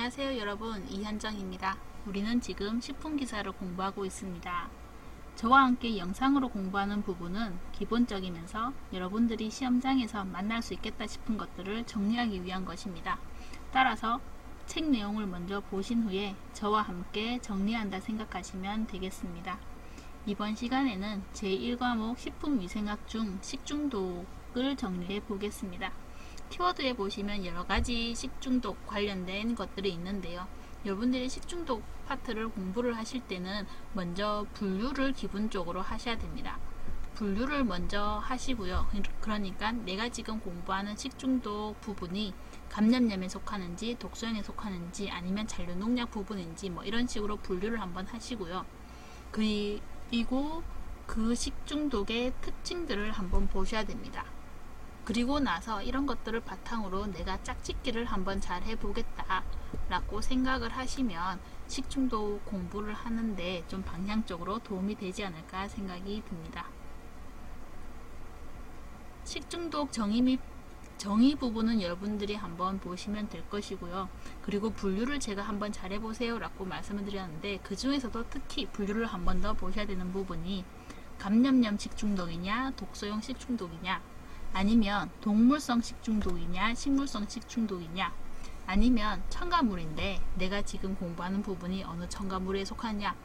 안녕하세요 여러분, 이현정입니다. 우리는 지금 식품기사를 공부하고 있습니다. 저와 함께 영상으로 공부하는 부분은 기본적이면서 여러분들이 시험장에서 만날 수 있겠다 싶은 것들을 정리하기 위한 것입니다. 따라서 책 내용을 먼저 보신 후에 저와 함께 정리한다 생각하시면 되겠습니다. 이번 시간에는 제1과목 식품위생학 중 식중독을 정리해 보겠습니다. 키워드에 보시면 여러가지 식중독 관련된 것들이 있는데요. 여러분들이 식중독 파트를 공부를 하실 때는 먼저 분류를 기본적으로 하셔야 됩니다. 분류를 먼저 하시고요. 그러니까 내가 지금 공부하는 식중독 부분이 감염염에 속하는지 독소형에 속하는지 아니면 잔류농약 부분인지 뭐 이런 식으로 분류를 한번 하시고요. 그리고 그 식중독의 특징들을 한번 보셔야 됩니다. 그리고 나서 이런 것들을 바탕으로 내가 짝짓기를 한번 잘 해보겠다 라고 생각을 하시면 식중독 공부를 하는데 좀 방향적으로 도움이 되지 않을까 생각이 듭니다. 식중독 정의 부분은 여러분들이 한번 보시면 될 것이고요. 그리고 분류를 제가 한번 잘 해보세요 라고 말씀을 드렸는데, 그 중에서도 특히 분류를 한번 더 보셔야 되는 부분이 감염염 식중독이냐 독소형 식중독이냐, 아니면 동물성 식중독이냐 식물성 식중독이냐, 아니면 첨가물인데 내가 지금 공부하는 부분이 어느 첨가물에 속하느냐,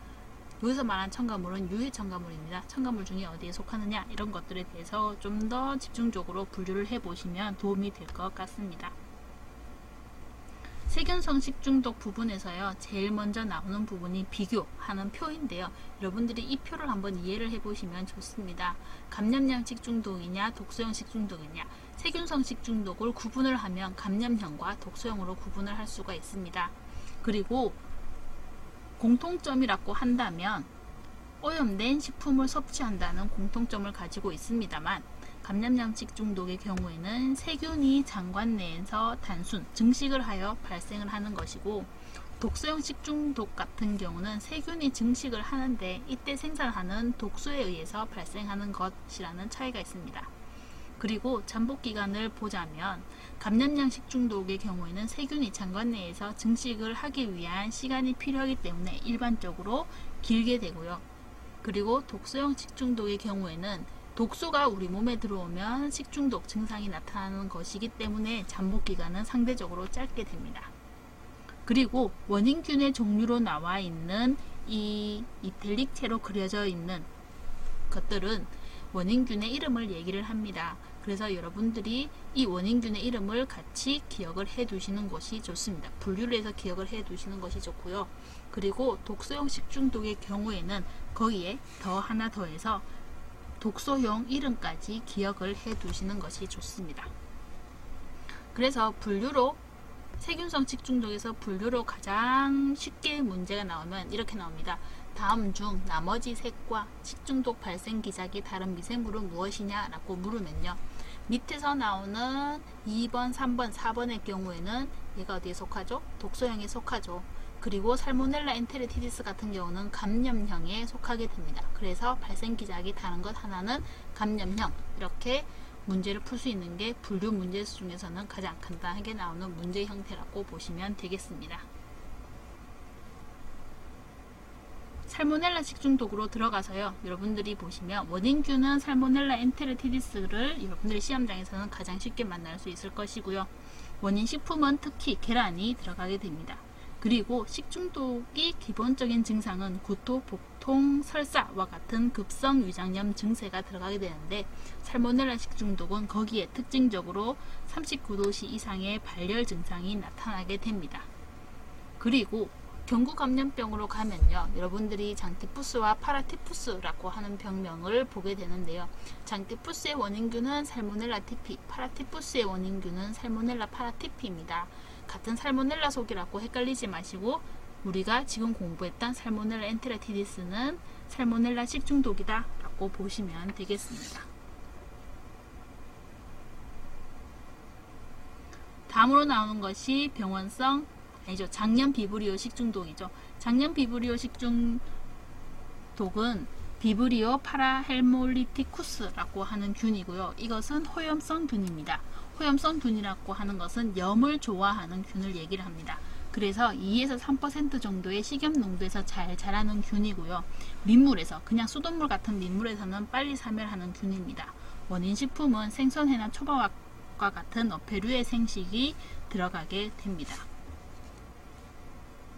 여기서 말한 첨가물은 유해 첨가물입니다. 첨가물 중에 어디에 속하느냐, 이런 것들에 대해서 좀 더 집중적으로 분류를 해보시면 도움이 될 것 같습니다. 세균성 식중독 부분에서요, 제일 먼저 나오는 부분이 비교하는 표인데요. 여러분들이 이 표를 한번 이해를 해보시면 좋습니다. 감염형 식중독이냐 독소형 식중독이냐, 세균성 식중독을 구분을 하면 감염형과 독소형으로 구분을 할 수가 있습니다. 그리고 공통점이라고 한다면 오염된 식품을 섭취한다는 공통점을 가지고 있습니다만, 감염형 식중독의 경우에는 세균이 장관 내에서 단순 증식을 하여 발생을 하는 것이고, 독소형 식중독 같은 경우는 세균이 증식을 하는데 이때 생산하는 독소에 의해서 발생하는 것이라는 차이가 있습니다. 그리고 잠복기간을 보자면 감염형 식중독의 경우에는 세균이 장관 내에서 증식을 하기 위한 시간이 필요하기 때문에 일반적으로 길게 되고요. 그리고 독소형 식중독의 경우에는 독소가 우리 몸에 들어오면 식중독 증상이 나타나는 것이기 때문에 잠복기간은 상대적으로 짧게 됩니다. 그리고 원인균의 종류로 나와 있는 이 이탈릭체로 그려져 있는 것들은 원인균의 이름을 얘기를 합니다. 그래서 여러분들이 이 원인균의 이름을 같이 기억을 해 두시는 것이 좋습니다. 분류를 해서 기억을 해 두시는 것이 좋고요. 그리고 독소형 식중독의 경우에는 거기에 더 하나 더해서 독소형 이름까지 기억을 해 두시는 것이 좋습니다. 그래서 분류로 세균성 식중독에서 분류로 가장 쉽게 문제가 나오면 이렇게 나옵니다. 다음 중 나머지 색과 식중독 발생 기작이 다른 미생물은 무엇이냐 라고 물으면요, 밑에서 나오는 2번, 3번, 4번의 경우에는 얘가 어디에 속하죠? 독소형에 속하죠. 그리고 살모넬라 엔테리티디스 같은 경우는 감염형에 속하게 됩니다. 그래서 발생 기작이 다른 것 하나는 감염형, 이렇게 문제를 풀 수 있는 게 분류 문제 중에서는 가장 간단하게 나오는 문제 형태라고 보시면 되겠습니다. 살모넬라 식중독으로 들어가서요, 여러분들이 보시면 원인균은 살모넬라 엔테리티디스를 여러분들이 시험장에서는 가장 쉽게 만날 수 있을 것이고요. 원인 식품은 특히 계란이 들어가게 됩니다. 그리고 식중독이 기본적인 증상은 구토, 복통, 설사와 같은 급성 위장염 증세가 들어가게 되는데, 살모넬라 식중독은 거기에 특징적으로 39도씨 이상의 발열 증상이 나타나게 됩니다. 그리고 경구감염병으로 가면요, 여러분들이 장티푸스와 파라티푸스라고 하는 병명을 보게 되는데요. 장티푸스의 원인균은 살모넬라 티피, 파라티푸스의 원인균은 살모넬라 파라티피입니다. 같은 살모넬라 속이라고 헷갈리지 마시고 우리가 지금 공부했던 살모넬라 엔테리티디스는 살모넬라 식중독이다 라고 보시면 되겠습니다. 다음으로 나오는 것이 장염 비브리오 식중독이죠. 장염 비브리오 식중독은 비브리오 파라헬몰리티쿠스라고 하는 균이고요. 이것은 호염성 균입니다. 호염성 균이라고 하는 것은 염을 좋아하는 균을 얘기를 합니다. 그래서 2에서 3% 정도의 식염 농도에서 잘 자라는 균이고요. 민물에서, 그냥 수돗물 같은 민물에서는 빨리 사멸하는 균입니다. 원인식품은 생선회나 초밥과 같은 어패류의 생식이 들어가게 됩니다.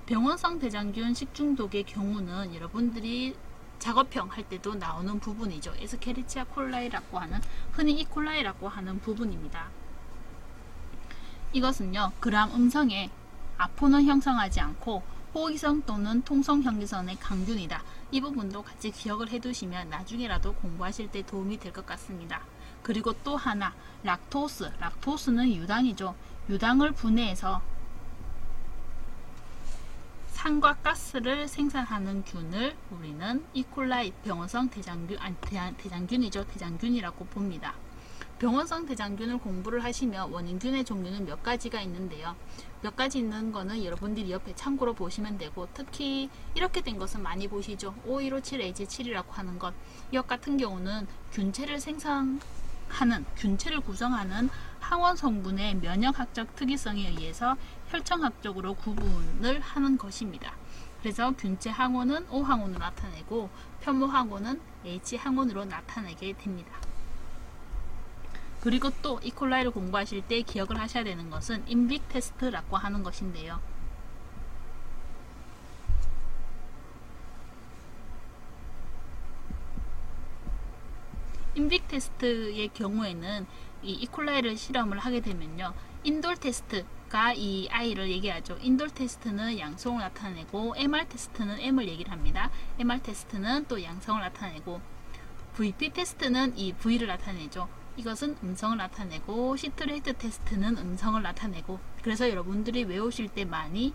병원성 대장균 식중독의 경우는 여러분들이 작업형 할 때도 나오는 부분이죠. 에스케리치아 콜라이라고 하는, 흔히 이콜라이라고 하는 부분입니다. 이것은요, 그람 음성에 아포는 형성하지 않고 호기성 또는 통성 현기성의 강균이다. 이 부분도 같이 기억을 해두시면 나중에라도 공부하실 때 도움이 될 것 같습니다. 그리고 또 하나, 락토스는 유당이죠. 유당을 분해해서 산과 가스를 생산하는 균을 우리는 이콜라이, 병원성 대장균이죠. 대장균이라고 봅니다. 병원성 대장균을 공부를 하시면 원인균의 종류는 몇 가지가 있는데요. 몇 가지 있는 거는 여러분들이 옆에 참고로 보시면 되고, 특히 이렇게 된 것은 많이 보시죠. O157AG7이라고 하는 것. 이것 같은 경우는 균체를 구성하는 항원 성분의 면역학적 특이성에 의해서 혈청학적으로 구분을 하는 것입니다. 그래서 균체 항원은 O 항원으로 나타내고 편모 항원은 H 항원으로 나타내게 됩니다. 그리고 또 이콜라이를 공부하실 때 기억을 하셔야 되는 것은 인빅 테스트라고 하는 것인데요. 인빅 테스트의 경우에는 이 이콜라이를 실험을 하게 되면요, 인돌 테스트가 이 아이를 얘기하죠. 인돌 테스트는 양성을 나타내고 MR 테스트는 M을 얘기를 합니다. MR 테스트는 또 양성을 나타내고 VP 테스트는 이 V를 나타내죠. 이것은 음성을 나타내고 시트레이트 테스트는 음성을 나타내고, 그래서 여러분들이 외우실 때 많이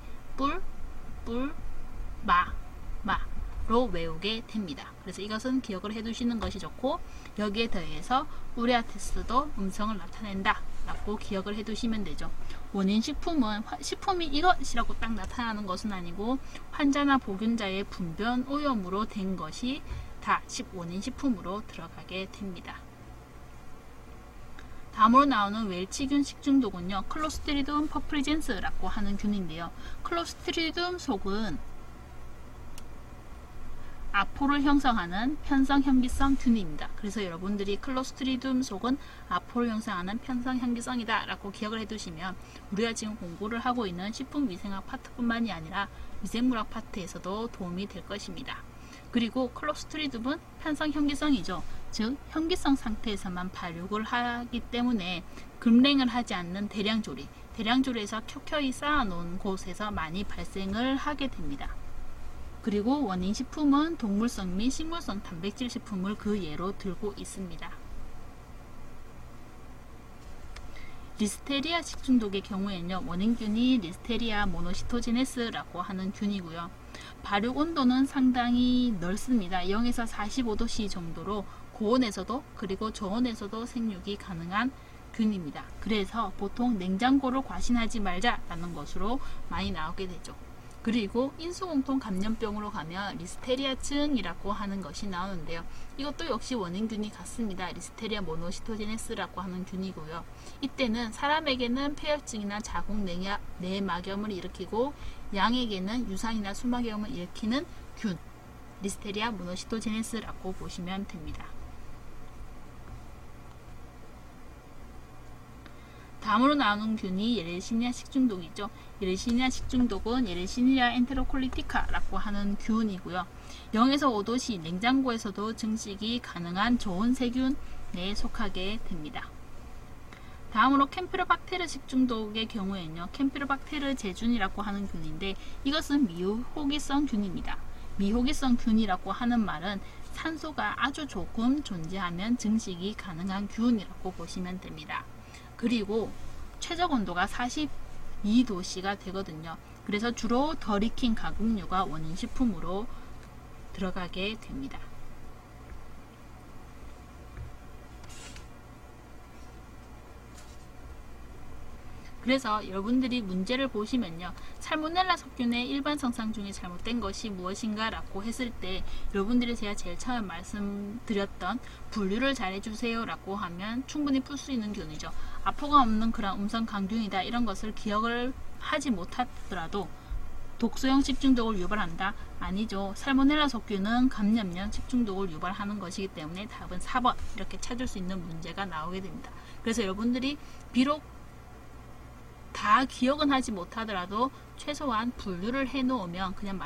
마로 외우게 됩니다. 그래서 이것은 기억을 해두시는 것이 좋고, 여기에 더해서 우레아 테스트도 음성을 나타낸다 라고 기억을 해두시면 되죠. 원인식품은 식품이 이것이라고 딱 나타나는 것은 아니고 환자나 보균자의 분변 오염으로 된 것이 다 원인식품으로 들어가게 됩니다. 다음으로 나오는 웰치균 식중독은요, 클로스트리디움 퍼프리젠스라고 하는 균인데요. 클로스트리디움 속은 아포를 형성하는 편성현기성 균입니다. 그래서 여러분들이 클로스트리디움 속은 아포를 형성하는 편성현기성이다 라고 기억을 해두시면 우리가 지금 공부를 하고 있는 식품위생학 파트뿐만이 아니라 위생물학 파트에서도 도움이 될 것입니다. 그리고 클로스트리디움은 편성현기성이죠. 즉 현기성 상태에서만 발육을 하기 때문에 급냉을 하지 않는 대량조리에서 켜켜이 쌓아놓은 곳에서 많이 발생을 하게 됩니다. 그리고 원인식품은 동물성 및 식물성 단백질 식품을 그 예로 들고 있습니다. 리스테리아 식중독의 경우에는요, 원인균이 리스테리아 모노시토제네스라고 하는 균이고요. 발육 온도는 상당히 넓습니다. 0에서 45도C 정도로 고온에서도 그리고 저온에서도 생육이 가능한 균입니다. 그래서 보통 냉장고를 과신하지 말자라는 것으로 많이 나오게 되죠. 그리고 인수공통 감염병으로 가면 리스테리아증이라고 하는 것이 나오는데요. 이것도 역시 원인균이 같습니다. 리스테리아 모노시토제네스라고 하는 균이고요. 이때는 사람에게는 폐혈증이나 자궁 내막염을 일으키고 양에게는 유산이나 수막염을 일으키는 균, 리스테리아 모노시토제네스라고 보시면 됩니다. 다음으로 나오는 균이 예레시니아 식중독이죠. 예레시니아 식중독은 예레시니아 엔테로콜리티카라고 하는 균이고요. 0에서 5도씨 냉장고에서도 증식이 가능한 좋은 세균에 속하게 됩니다. 다음으로 캠피로박테르 식중독의 경우에는요, 캠피로박테르 제준이라고 하는 균인데 이것은 미호기성 균입니다. 미호기성 균이라고 하는 말은 산소가 아주 조금 존재하면 증식이 가능한 균이라고 보시면 됩니다. 그리고 최적 온도가 42도씨가 되거든요. 그래서 주로 덜 익힌 가공류가 원인식품으로 들어가게 됩니다. 그래서 여러분들이 문제를 보시면요, 살모넬라 석균의 일반 성상 중에 잘못된 것이 무엇인가 라고 했을 때 여러분들이 제가 제일 처음 말씀드렸던 분류를 잘 해주세요 라고 하면 충분히 풀 수 있는 균이죠. 아포가 없는 그런 음성 강균이다, 이런 것을 기억을 하지 못하더라도 독소형 식중독을 유발한다? 아니죠. 살모넬라 석균은 감염령 식중독을 유발하는 것이기 때문에 답은 4번 이렇게 찾을 수 있는 문제가 나오게 됩니다. 그래서 여러분들이 비록 다 기억은 하지 못하더라도 최소한 분류를 해 놓으면 그냥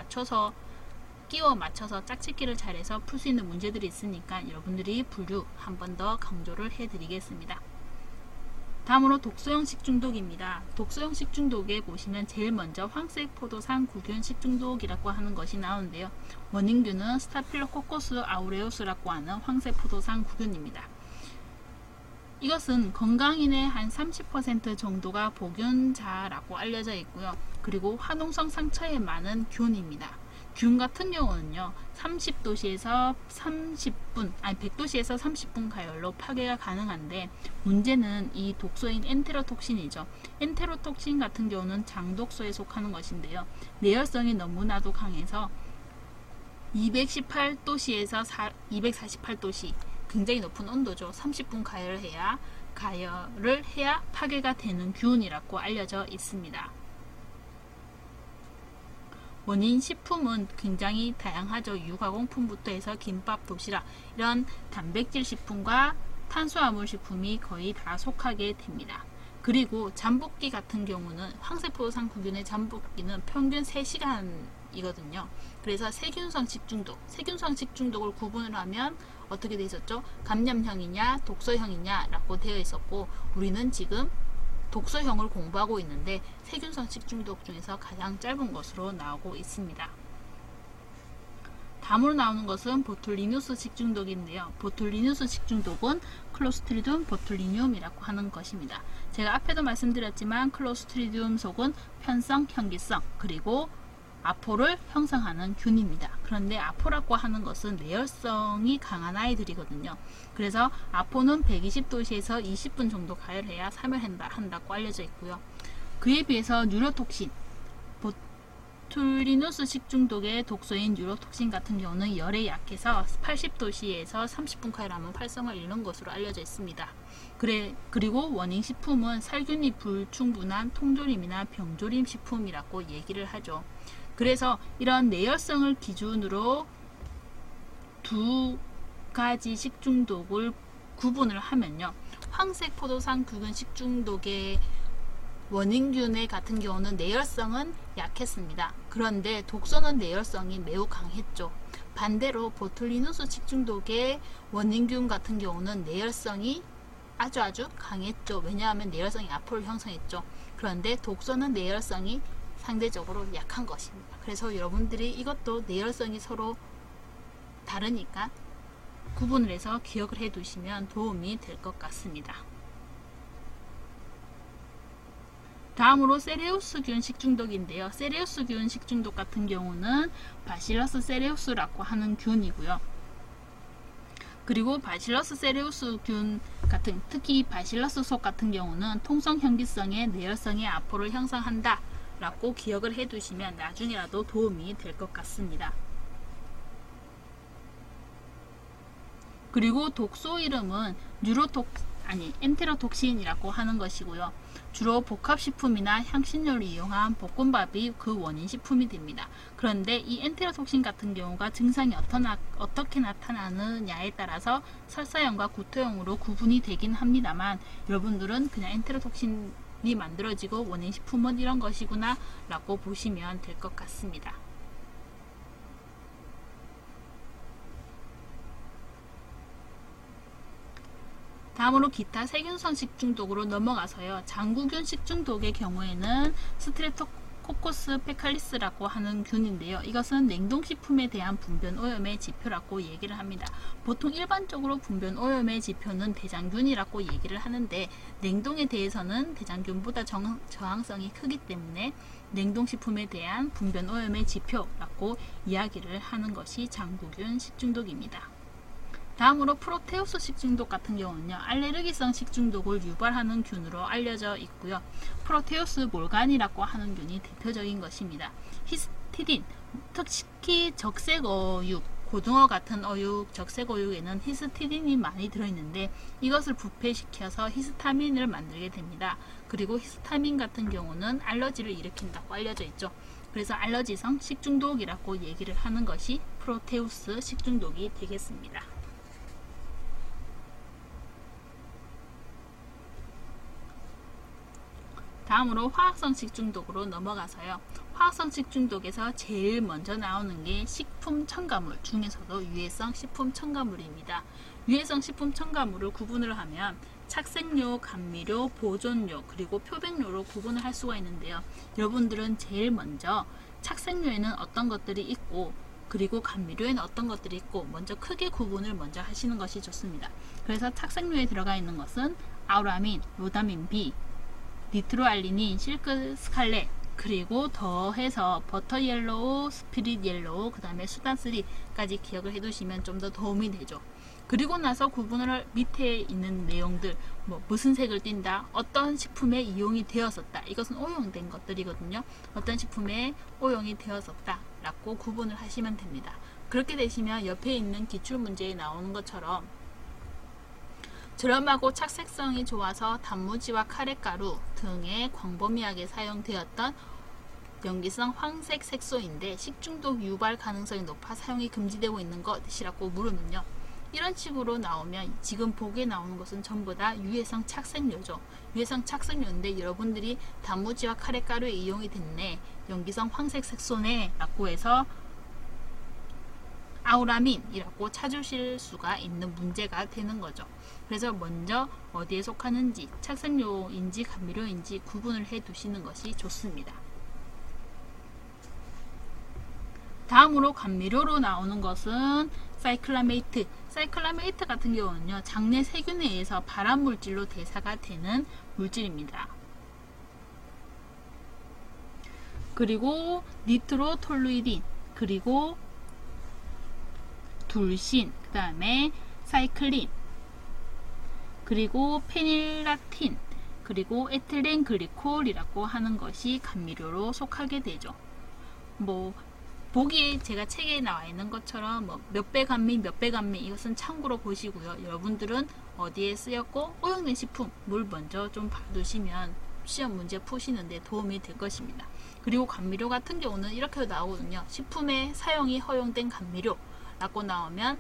끼워 맞춰서 짝짓기를 잘해서 풀 수 있는 문제들이 있으니까 여러분들이 분류 한 번 더 강조를 해 드리겠습니다. 다음으로 독소형 식중독입니다. 독소형 식중독에 보시면 제일 먼저 황색 포도상 구균 식중독이라고 하는 것이 나오는데요. 원인균은 스타필로코커스 아우레우스라고 하는 황색 포도상 구균입니다. 이것은 건강인의 한 30% 정도가 보균자라고 알려져 있고요. 그리고 화농성 상처에 많은 균입니다. 균 같은 경우는요, 100도씨에서 30분 가열로 파괴가 가능한데, 문제는 이 독소인 엔테로톡신이죠. 엔테로톡신 같은 경우는 장독소에 속하는 것인데요. 내열성이 너무나도 강해서 218도씨에서 248도씨, 굉장히 높은 온도죠. 30분 가열을 해야 파괴가 되는 균이라고 알려져 있습니다. 원인 식품은 굉장히 다양하죠. 유가공품부터 해서 김밥, 도시락 이런 단백질 식품과 탄수화물 식품이 거의 다 속하게 됩니다. 그리고 잠복기 같은 경우는 황색포도상 구균의 잠복기는 평균 3시간이거든요. 그래서 세균성 식중독을 구분을 하면 어떻게 되어 있었죠? 감염형이냐 독소형이냐 라고 되어 있었고, 우리는 지금 독소형을 공부하고 있는데 세균성 식중독 중에서 가장 짧은 것으로 나오고 있습니다. 다음으로 나오는 것은 보툴리누스 식중독인데요. 보툴리누스 식중독은 클로스트리디움 보툴리뇽이라고 하는 것입니다. 제가 앞에도 말씀드렸지만 클로스트리디움 속은 편성, 현기성, 그리고 아포를 형성하는 균입니다. 그런데 아포라고 하는 것은 내열성이 강한 아이들이거든요. 그래서 아포는 120도씨에서 20분 정도 가열해야 사멸한다고 알려져 있고요. 그에 비해서 뉴로톡신, 보툴리누스 식중독의 독소인 뉴로톡신 같은 경우는 열에 약해서 80도씨에서 30분 가열하면 활성을 잃는 것으로 알려져 있습니다. 그리고 원인 식품은 살균이 불충분한 통조림이나 병조림 식품이라고 얘기를 하죠. 그래서 이런 내열성을 기준으로 두 가지 식중독을 구분을 하면요. 황색 포도상 구균 식중독의 원인균의 같은 경우는 내열성은 약했습니다. 그런데 독소는 내열성이 매우 강했죠. 반대로 보툴리누스 식중독의 원인균 같은 경우는 내열성이 아주 강했죠. 왜냐하면 내열성이 아포를 형성했죠. 그런데 독소는 내열성이 상대적으로 약한 것입니다. 그래서 여러분들이 이것도 내열성이 서로 다르니까 구분을 해서 기억을 해 두시면 도움이 될 것 같습니다. 다음으로 세레우스균 식중독인데요. 세레우스균 식중독 같은 경우는 바실러스 세레우스라고 하는 균이고요. 그리고 바실러스 세레우스균 같은, 특히 바실러스 속 같은 경우는 통성 현기성의 내열성의 아포를 형성한다 라고 기억을 해 두시면 나중에라도 도움이 될 것 같습니다. 그리고 독소 이름은 엔테로톡신이라고 하는 것이고요. 주로 복합식품이나 향신료를 이용한 볶음밥이 그 원인식품이 됩니다. 그런데 이 엔테로톡신 같은 경우가 증상이 어떻게 나타나느냐에 따라서 설사형과 구토형으로 구분이 되긴 합니다만, 여러분들은 그냥 엔테로톡신이 만들어지고 원인식품은 이런 것이구나 라고 보시면 될 것 같습니다. 다음으로 기타 세균성 식중독으로 넘어가서요. 장구균 식중독의 경우에는 스트레토코커스 페칼리스라고 하는 균인데요. 이것은 냉동식품에 대한 분변 오염의 지표라고 얘기를 합니다. 보통 일반적으로 분변 오염의 지표는 대장균이라고 얘기를 하는데, 냉동에 대해서는 대장균보다 저항성이 크기 때문에 냉동식품에 대한 분변 오염의 지표라고 이야기를 하는 것이 장구균 식중독입니다. 다음으로 프로테우스 식중독 같은 경우는요, 알레르기성 식중독을 유발하는 균으로 알려져 있고요. 프로테우스 몰간이라고 하는 균이 대표적인 것입니다. 히스티딘, 특히 적색어육, 고등어 같은 어육, 적색어육에는 히스티딘이 많이 들어있는데 이것을 부패시켜서 히스타민을 만들게 됩니다. 그리고 히스타민 같은 경우는 알러지를 일으킨다고 알려져 있죠. 그래서 알러지성 식중독이라고 얘기를 하는 것이 프로테우스 식중독이 되겠습니다. 다음으로 화학성 식중독으로 넘어가서요. 화학성 식중독에서 제일 먼저 나오는 게 식품 첨가물 중에서도 유해성 식품 첨가물입니다. 유해성 식품 첨가물을 구분을 하면 착색료, 감미료, 보존료, 그리고 표백료로 구분을 할 수가 있는데요. 여러분들은 제일 먼저 착색료에는 어떤 것들이 있고 그리고 감미료에는 어떤 것들이 있고 먼저 크게 구분을 먼저 하시는 것이 좋습니다. 그래서 착색료에 들어가 있는 것은 아우라민, 로다민 B, 니트로알리닌, 실크 스칼렛, 그리고 더해서 버터 옐로우, 스피릿 옐로우, 그 다음에 수단3까지 기억을 해두시면 좀 더 도움이 되죠. 그리고 나서 구분을 밑에 있는 내용들, 무슨 색을 띈다, 어떤 식품에 이용이 되었었다, 이것은 오용된 것들이거든요. 어떤 식품에 오용이 되었었다 라고 구분을 하시면 됩니다. 그렇게 되시면 옆에 있는 기출문제에 나오는 것처럼 저렴하고 착색성이 좋아서 단무지와 카레가루 등에 광범위하게 사용되었던 염기성 황색 색소인데 식중독 유발 가능성이 높아 사용이 금지되고 있는 것이라고 물으면요. 이런 식으로 나오면 지금 보기에 나오는 것은 전부 다 유해성 착색료죠. 유해성 착색료인데 여러분들이 단무지와 카레가루에 이용이 됐네, 염기성 황색 색소네 라고 해서 아우라민이라고 찾으실 수가 있는 문제가 되는 거죠. 그래서 먼저 어디에 속하는지, 착색료인지 감미료인지 구분을 해 두시는 것이 좋습니다. 다음으로 감미료로 나오는 것은 사이클라메이트. 사이클라메이트 같은 경우는요, 장내 세균에 의해서 발암물질로 대사가 되는 물질입니다. 그리고 니트로톨루이딘, 그리고 둘신, 그 다음에 사이클린, 그리고 페닐라틴, 그리고 에틸렌 글리콜이라고 하는 것이 감미료로 속하게 되죠. 보기에 제가 책에 나와 있는 것처럼 몇 배 감미, 몇 배 감미, 이것은 참고로 보시고요. 여러분들은 어디에 쓰였고 오용된 식품을 먼저 좀 봐두시면 시험 문제 푸시는데 도움이 될 것입니다. 그리고 감미료 같은 경우는 이렇게 나오거든요. 식품에 사용이 허용된 감미료 라고 나오면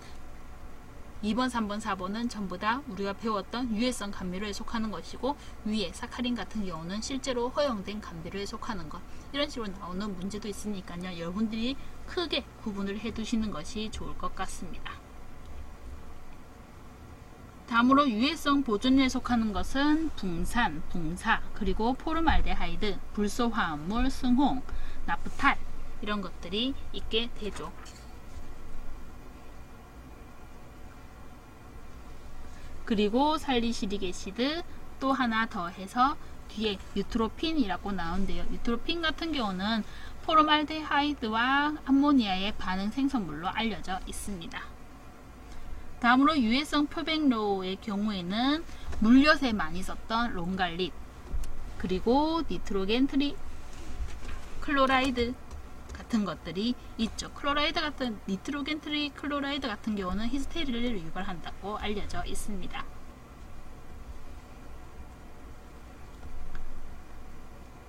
2번, 3번, 4번은 전부 다 우리가 배웠던 유해성 감미료에 속하는 것이고, 위에 사카린 같은 경우는 실제로 허용된 감미료에 속하는 것, 이런 식으로 나오는 문제도 있으니까요. 여러분들이 크게 구분을 해 두시는 것이 좋을 것 같습니다. 다음으로 유해성 보존료에 속하는 것은 붕산, 붕사, 그리고 포름알데하이드, 불소화합물, 승홍, 나프탈, 이런 것들이 있게 되죠. 그리고 살리시릭 애시드 또 하나 더해서 뒤에 유트로핀이라고 나오는데요. 유트로핀 같은 경우는 포름알데하이드와 암모니아의 반응 생성물로 알려져 있습니다. 다음으로 유해성 표백료의 경우에는 물엿에 많이 썼던 롱갈릿, 그리고 니트로겐 트리클로라이드 같은 것들이 있죠. 니트로겐 트리클로라이드 같은 경우는 히스테리를 유발한다고 알려져 있습니다.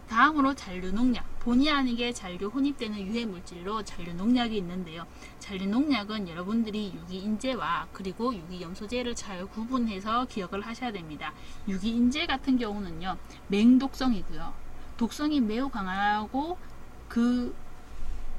다음으로 잔류농약. 본의 아니게 잔류 혼입되는 유해물질로 잔류농약이 있는데요. 잔류농약은 여러분들이 유기인재와 그리고 유기염소제를 잘 구분해서 기억을 하셔야 됩니다. 유기인재 같은 경우는요, 맹독성이고요. 독성이 매우 강하고 그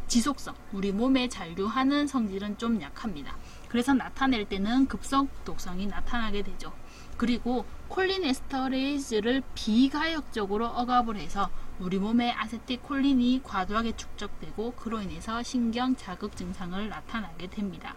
지속성, 우리 몸에 잔류하는 성질은 좀 약합니다. 그래서 나타낼 때는 급성 독성이 나타나게 되죠. 그리고 콜린에스터레이즈를 비가역적으로 억압을 해서 우리 몸에 아세틸콜린이 과도하게 축적되고 그로 인해서 신경 자극 증상을 나타나게 됩니다.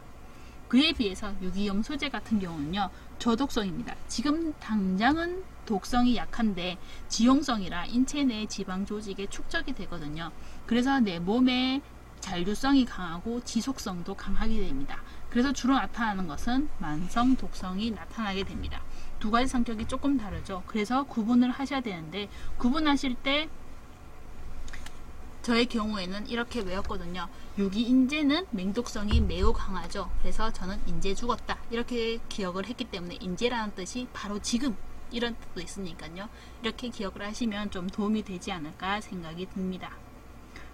그에 비해서 유기염소제 같은 경우는요, 저독성입니다. 지금 당장은 독성이 약한데 지용성이라 인체 내 지방 조직에 축적이 되거든요. 그래서 내 몸에 잔류성이 강하고 지속성도 강하게 됩니다. 그래서 주로 나타나는 것은 만성 독성이 나타나게 됩니다. 두 가지 성격이 조금 다르죠. 그래서 구분을 하셔야 되는데, 구분하실 때 저의 경우에는 이렇게 외웠거든요. 유기인재는 맹독성이 매우 강하죠. 그래서 저는 인재 죽었다 이렇게 기억을 했기 때문에 인재라는 뜻이 바로 지금 이런 뜻도 있으니까요. 이렇게 기억을 하시면 좀 도움이 되지 않을까 생각이 듭니다.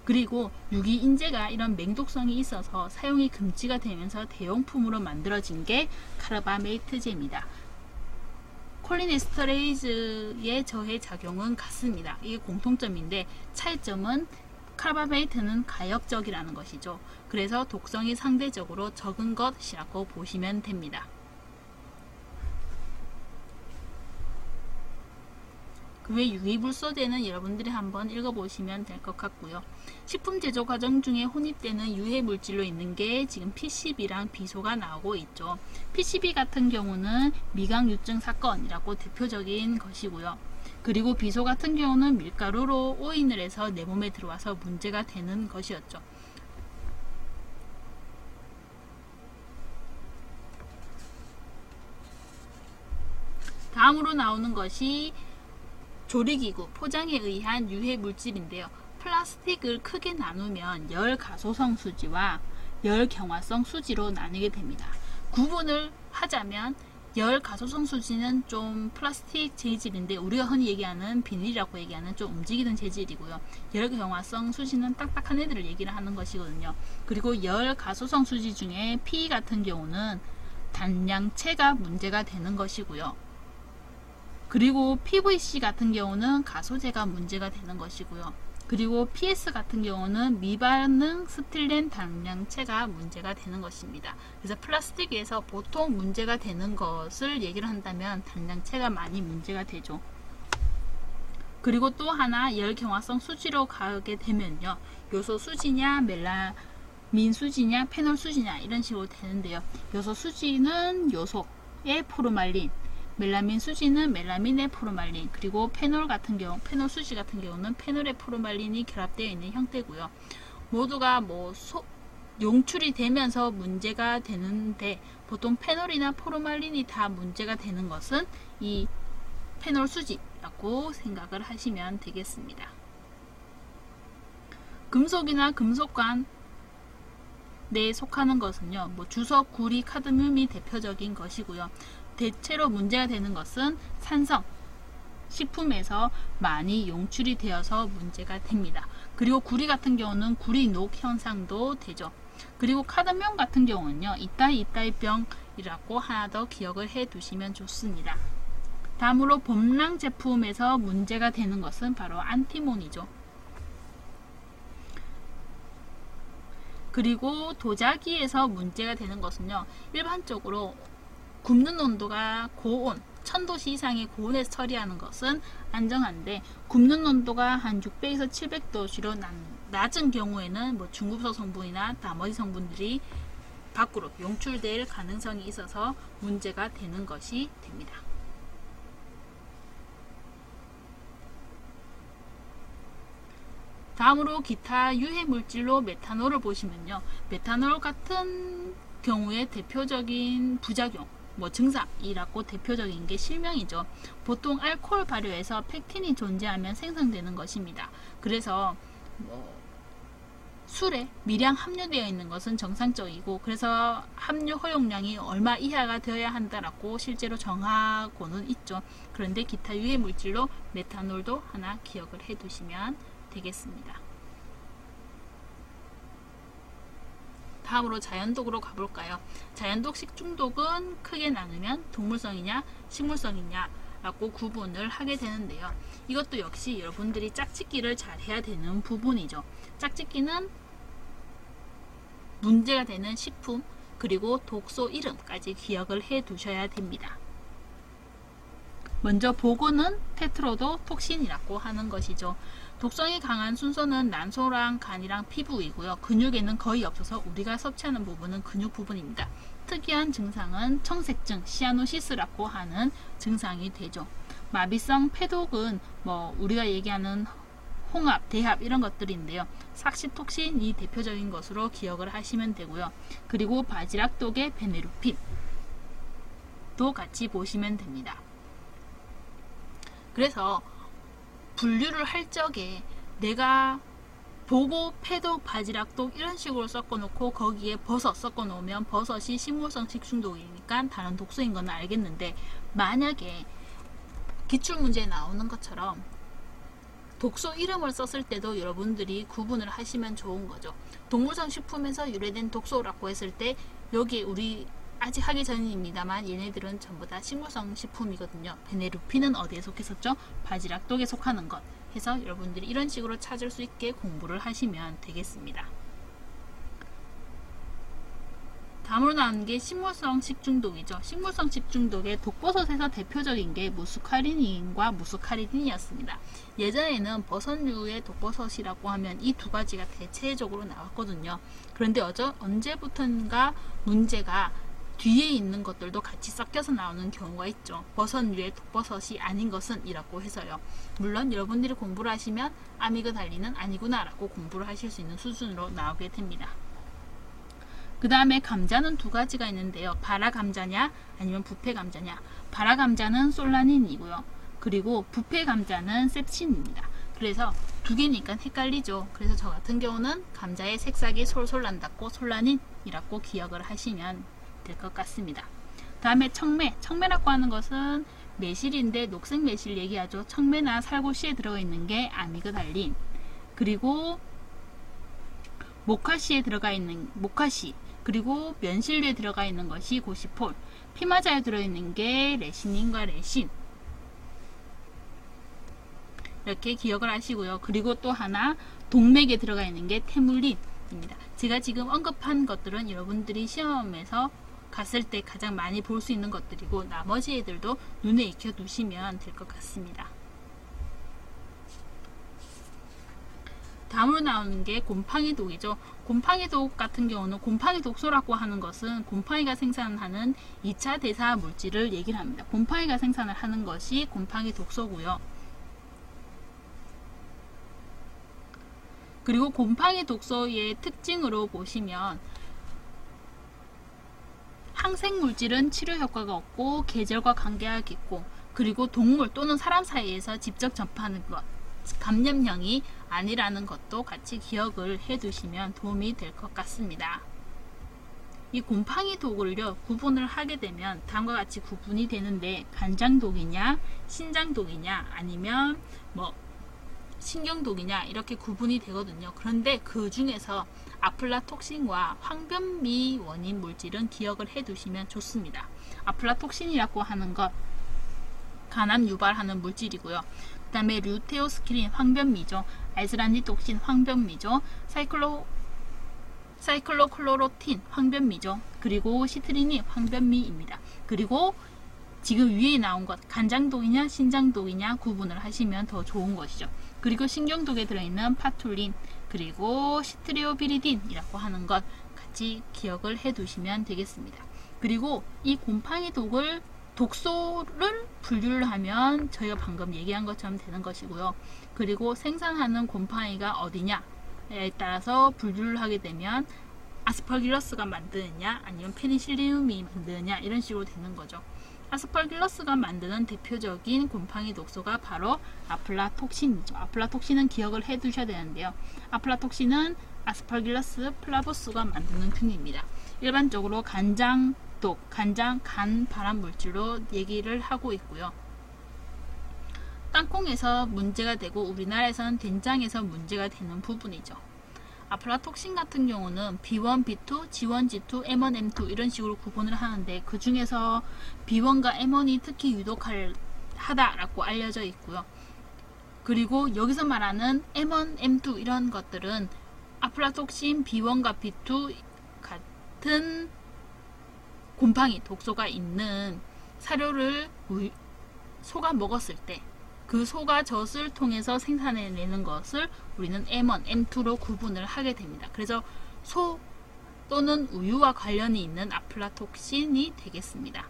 그리고 유기인재가 이런 맹독성이 있어서 사용이 금지가 되면서 대용품으로 만들어진 게 카르바메이트제입니다. 콜린에스터레이즈의 저해 작용은 같습니다. 이게 공통점인데 차이점은 카르바메이트는 가역적이라는 것이죠. 그래서 독성이 상대적으로 적은 것이라고 보시면 됩니다. 그 외 유기불소제는 여러분들이 한번 읽어보시면 될 것 같고요. 식품 제조 과정 중에 혼입되는 유해 물질로 있는 게 지금 PCB랑 비소가 나오고 있죠. PCB 같은 경우는 미강유증 사건이라고 대표적인 것이고요. 그리고 비소 같은 경우는 밀가루로 오인을 해서 내 몸에 들어와서 문제가 되는 것이었죠. 다음으로 나오는 것이 조리기구, 포장에 의한 유해 물질인데요. 플라스틱을 크게 나누면 열가소성 수지와 열경화성 수지로 나뉘게 됩니다. 구분을 하자면 열가소성 수지는 좀 플라스틱 재질인데 우리가 흔히 얘기하는 비닐이라고 얘기하는 좀 움직이는 재질이고요. 열경화성 수지는 딱딱한 애들을 얘기를 하는 것이거든요. 그리고 열가소성 수지 중에 PE 같은 경우는 단량체가 문제가 되는 것이고요. 그리고 PVC 같은 경우는 가소제가 문제가 되는 것이고요. 그리고 PS 같은 경우는 미반응 스틸렌 단량체가 문제가 되는 것입니다. 그래서 플라스틱에서 보통 문제가 되는 것을 얘기를 한다면 단량체가 많이 문제가 되죠. 그리고 또 하나 열경화성 수지로 가게 되면요. 요소 수지냐 멜라민 수지냐 페놀 수지냐 이런 식으로 되는데요. 요소 수지는 요소의 포르말린, 멜라민 수지는 멜라민의 포르말린, 그리고 페놀 같은 경우, 페놀 수지 같은 경우는 페놀의 포르말린이 결합되어 있는 형태고요. 모두가 용출이 되면서 문제가 되는데 보통 페놀이나 포르말린이 다 문제가 되는 것은 이 페놀 수지라고 생각을 하시면 되겠습니다. 금속이나 금속관 내에 속하는 것은요, 주석, 구리, 카드뮴이 대표적인 것이고요. 대체로 문제가 되는 것은 산성, 식품에서 많이 용출이 되어서 문제가 됩니다. 그리고 구리 같은 경우는 구리녹 현상도 되죠. 그리고 카드뮴 같은 경우는요, 이따이병이라고 하나 더 기억을 해 두시면 좋습니다. 다음으로 봄랑 제품에서 문제가 되는 것은 바로 안티몬이죠. 그리고 도자기에서 문제가 되는 것은요, 일반적으로 굽는 온도가 고온, 1000도씨 이상의 고온에서 처리하는 것은 안정한데 굽는 온도가 한 600에서 700도씨로 낮은 경우에는 중급소 성분이나 나머지 성분들이 밖으로 용출될 가능성이 있어서 문제가 되는 것이 됩니다. 다음으로 기타 유해 물질로 메탄올을 보시면요. 메탄올 같은 경우에 대표적인 부작용, 증상이라고 대표적인 게 실명이죠. 보통 알코올 발효에서 펙틴이 존재하면 생성되는 것입니다. 그래서 술에 미량 함유되어 있는 것은 정상적이고, 그래서 함유 허용량이 얼마 이하가 되어야 한다라고 실제로 정하고는 있죠. 그런데 기타 유해 물질로 메탄올도 하나 기억을 해 두시면 되겠습니다. 다음으로 자연독으로 가볼까요? 자연독 식중독은 크게 나누면 동물성이냐 식물성이냐 라고 구분을 하게 되는데요. 이것도 역시 여러분들이 짝짓기를 잘 해야 되는 부분이죠. 짝짓기는 문제가 되는 식품 그리고 독소 이름까지 기억을 해 두셔야 됩니다. 먼저 보고는 테트로도 톡신이라고 하는 것이죠. 독성이 강한 순서는 난소랑 간이랑 피부이고요. 근육에는 거의 없어서 우리가 섭취하는 부분은 근육 부분입니다. 특이한 증상은 청색증, 시아노시스라고 하는 증상이 되죠. 마비성 폐독은 우리가 얘기하는 홍합, 대합 이런 것들인데요. 삭시톡신이 대표적인 것으로 기억을 하시면 되고요. 그리고 바지락독의 베네루핀도 같이 보시면 됩니다. 그래서 분류를 할 적에 내가 보고, 패독, 바지락독 이런 식으로 섞어놓고 거기에 버섯 섞어놓으면 버섯이 식물성 식중독이니까 다른 독소인 건 알겠는데, 만약에 기출문제에 나오는 것처럼 독소 이름을 썼을 때도 여러분들이 구분을 하시면 좋은 거죠. 동물성 식품에서 유래된 독소라고 했을 때 여기 우리 아직 하기 전입니다만 얘네들은 전부 다 식물성 식품이거든요. 베네루핀은 어디에 속했었죠? 바지락독에 속하는 것 해서 여러분들이 이런 식으로 찾을 수 있게 공부를 하시면 되겠습니다. 다음으로 나오는 게 식물성 식중독이죠. 식물성 식중독의 독버섯에서 대표적인 게 무스카리닌과 무스카리딘이었습니다. 예전에는 버섯류의 독버섯이라고 하면 이 두 가지가 대체적으로 나왔거든요. 그런데 언제부턴가 문제가 뒤에 있는 것들도 같이 섞여서 나오는 경우가 있죠. 버섯류의 독버섯이 아닌 것은 이라고 해서요. 물론 여러분들이 공부를 하시면 아미그달린은 아니구나 라고 공부를 하실 수 있는 수준으로 나오게 됩니다. 그 다음에 감자는 두 가지가 있는데요. 바라 감자냐 아니면 부패 감자냐. 바라 감자는 솔라닌이고요. 그리고 부패 감자는 셉신입니다. 그래서 두 개니까 헷갈리죠. 그래서 저 같은 경우는 감자의 색상이 솔솔 난다고 솔라닌이라고 기억을 하시면 될 것 같습니다. 다음에 청매라고 하는 것은 매실인데 녹색 매실 얘기하죠. 청매나 살구씨에 들어있는 게 아미그달린, 그리고 모카씨에 들어가 있는 모카씨, 그리고 면실류에 들어가 있는 것이 고시폴, 피마자에 들어있는 게 레시닌과 레신, 이렇게 기억을 하시고요. 그리고 또 하나 동맥에 들어가 있는 게 테물린입니다. 제가 지금 언급한 것들은 여러분들이 시험에서 갔을 때 가장 많이 볼 수 있는 것들이고 나머지 애들도 눈에 익혀 두시면 될 것 같습니다. 다음으로 나오는 게 곰팡이독이죠. 곰팡이독 같은 경우는 곰팡이 독소라고 하는 것은 곰팡이가 생산하는 2차 대사 물질을 얘기를 합니다. 곰팡이가 생산을 하는 것이 곰팡이 독소고요. 그리고 곰팡이 독소의 특징으로 보시면 항생물질은 치료 효과가 없고 계절과 관계가 깊고, 그리고 동물 또는 사람 사이에서 직접 접하는 것, 감염형이 아니라는 것도 같이 기억을 해 두시면 도움이 될 것 같습니다. 이 곰팡이 독을요 구분을 하게 되면 다음과 같이 구분이 되는데, 간장독이냐 신장독이냐 아니면 신경독이냐 이렇게 구분이 되거든요. 그런데 그 중에서 아플라톡신과 황변미 원인 물질은 기억을 해 두시면 좋습니다. 아플라톡신이라고 하는 것 간암 유발하는 물질이고요. 그 다음에 류테오스키린 황변미죠. 아이스란디톡신 황변미죠. 사이클로클로로틴 황변미죠. 그리고 시트린이 황변미입니다. 그리고 지금 위에 나온 것 간장독이냐 신장독이냐 구분을 하시면 더 좋은 것이죠. 그리고 신경독에 들어있는 파툴린, 그리고 시트리오비리딘이라고 하는 것 같이 기억을 해 두시면 되겠습니다. 그리고 이 곰팡이 독소를 분류를 하면 저희가 방금 얘기한 것처럼 되는 것이고요. 그리고 생산하는 곰팡이가 어디냐에 따라서 분류를 하게 되면 아스퍼길러스가 만드느냐 아니면 페니실리움이 만드느냐 이런 식으로 되는 거죠. 아스퍼길러스가 만드는 대표적인 곰팡이 독소가 바로 아플라톡신이죠. 아플라톡신은 기억을 해 두셔야 되는데요. 아플라톡신은 아스퍼길러스 플라보스가 만드는 균입니다. 일반적으로 간장독, 간 발암물질로 얘기를 하고 있고요. 땅콩에서 문제가 되고 우리나라에서는 된장에서 문제가 되는 부분이죠. 아플라톡신 같은 경우는 B1, B2, G1, G2, M1, M2 이런 식으로 구분을 하는데 그 중에서 B1과 M1이 특히 유독하다라고 알려져 있고요. 그리고 여기서 말하는 M1, M2 이런 것들은 아플라톡신 B1과 B2 같은 곰팡이 독소가 있는 사료를 소가 먹었을 때 그 소가 젖을 통해서 생산해내는 것을 우리는 M1, M2로 구분을 하게 됩니다. 그래서 소 또는 우유와 관련이 있는 아플라톡신이 되겠습니다.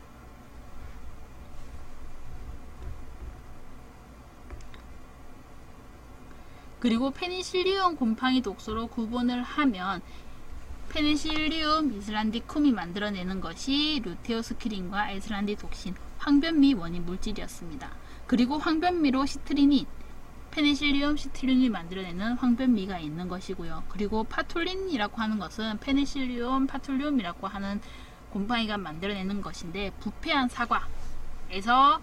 그리고 페니실리움 곰팡이 독소로 구분을 하면 페니실리움 이슬란디쿰이 만들어내는 것이 루테오스키린과 아이슬란디톡신 황변미 원인 물질이었습니다. 그리고 황변미로 시트리닌, 페니실리움 시트린이 만들어내는 황변미가 있는 것이고요. 그리고 파툴린이라고 하는 것은 페니실리움 파툴륨이라고 하는 곰팡이가 만들어내는 것인데 부패한 사과에서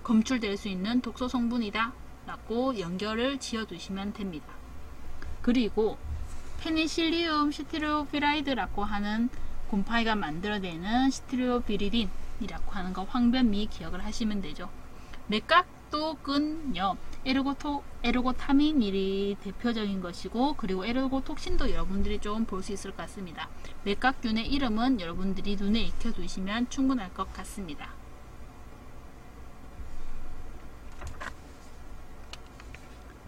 검출될 수 있는 독소 성분이다 라고 연결을 지어 두시면 됩니다. 그리고 페니실리움 시트리오피라이드라고 하는 곰팡이가 만들어내는 시트리오비리딘이라고 하는 거 황변미 기억을 하시면 되죠. 맥각독은요 에르고타민이 대표적인 것이고, 그리고 에르고톡신도 여러분들이 좀 볼 수 있을 것 같습니다. 맥각균의 이름은 여러분들이 눈에 익혀 두시면 충분할 것 같습니다.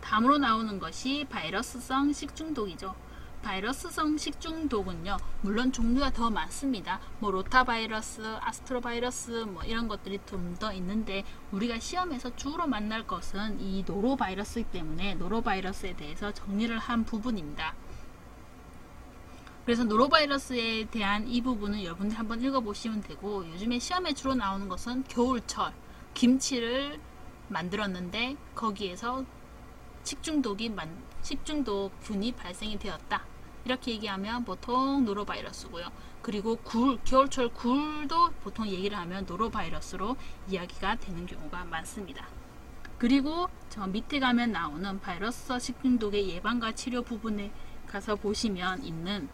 다음으로 나오는 것이 바이러스성 식중독이죠. 바이러스성 식중독은요, 물론 종류가 더 많습니다. 로타바이러스, 아스트로바이러스 이런 것들이 좀 더 있는데, 우리가 시험에서 주로 만날 것은 이 노로바이러스이기 때문에 노로바이러스에 대해서 정리를 한 부분입니다. 그래서 노로바이러스에 대한 이 부분은 여러분들 한번 읽어보시면 되고, 요즘에 시험에 주로 나오는 것은 겨울철 김치를 만들었는데 거기에서 식중독균이 발생이 되었다, 이렇게 얘기하면 보통 노로바이러스고요. 그리고 겨울철 굴도 보통 얘기를 하면 노로바이러스로 이야기가 되는 경우가 많습니다. 그리고 저 밑에 가면 나오는 바이러스 식중독의 예방과 치료 부분에 가서 보시면 있는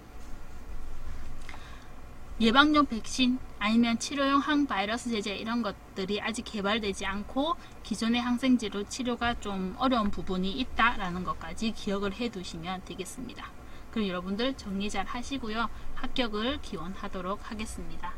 예방용 백신 아니면 치료용 항바이러스 제제, 이런 것들이 아직 개발되지 않고 기존의 항생제로 치료가 좀 어려운 부분이 있다라는 것까지 기억을 해 두시면 되겠습니다. 그럼 여러분들 정리 잘 하시고요. 합격을 기원하도록 하겠습니다.